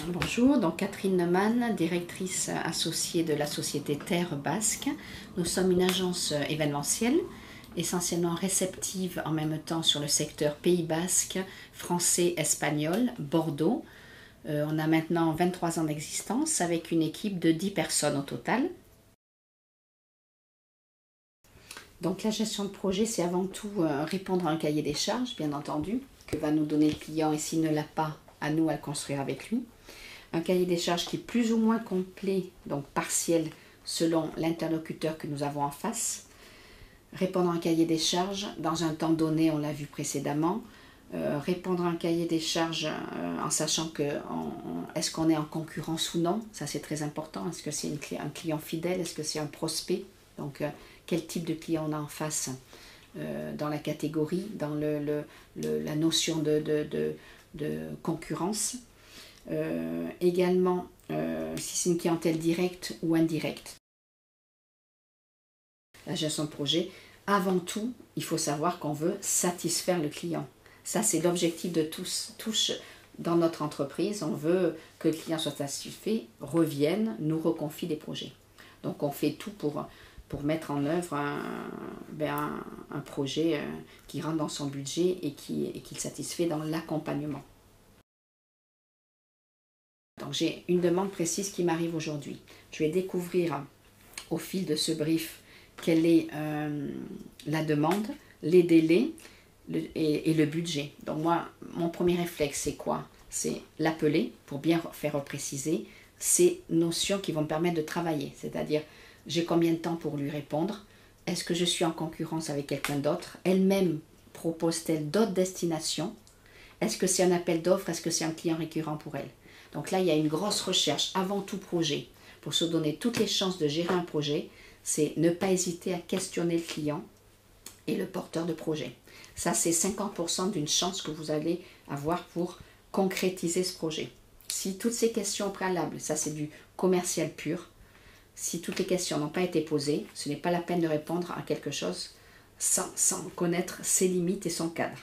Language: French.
Bonjour, donc Catherine Neumann, directrice associée de la société Terre Basque. Nous sommes une agence événementielle, essentiellement réceptive en même temps sur le secteur Pays Basque, français, espagnol, Bordeaux. On a maintenant 23 ans d'existence avec une équipe de 10 personnes au total. Donc la gestion de projet, c'est avant tout répondre à un cahier des charges, bien entendu, que va nous donner le client et s'il ne l'a pas, à nous à le construire avec lui. Un cahier des charges qui est plus ou moins complet, donc partiel, selon l'interlocuteur que nous avons en face. Répondre à un cahier des charges dans un temps donné, on l'a vu précédemment. Répondre à un cahier des charges en sachant que est-ce qu'on est en concurrence ou non, ça c'est très important. Est-ce que c'est un client fidèle, est-ce que c'est un prospect, donc quel type de client on a en face dans la catégorie, dans la notion de concurrence. Également, si c'est une clientèle directe ou indirecte. La gestion de projet, avant tout, il faut savoir qu'on veut satisfaire le client. Ça, c'est l'objectif de tous dans notre entreprise. On veut que le client soit satisfait, revienne, nous reconfie des projets. Donc, on fait tout pour mettre en œuvre un projet qui rentre dans son budget et qui le satisfait dans l'accompagnement. Donc j'ai une demande précise qui m'arrive aujourd'hui. Je vais découvrir au fil de ce brief quelle est la demande, les délais et le budget. Donc moi, mon premier réflexe, c'est quoi? C'est l'appeler pour bien faire préciser ces notions qui vont me permettre de travailler. C'est-à-dire, j'ai combien de temps pour lui répondre? Est-ce que je suis en concurrence avec quelqu'un d'autre? Elle-même propose-t-elle d'autres destinations? Est-ce que c'est un appel d'offres? Est-ce que c'est un client récurrent pour elle? Donc là, il y a une grosse recherche avant tout projet. Pour se donner toutes les chances de gérer un projet, c'est ne pas hésiter à questionner le client et le porteur de projet. Ça, c'est 50% d'une chance que vous allez avoir pour concrétiser ce projet. Si toutes ces questions préalables, ça c'est du commercial pur, si toutes les questions n'ont pas été posées, ce n'est pas la peine de répondre à quelque chose sans connaître ses limites et son cadre.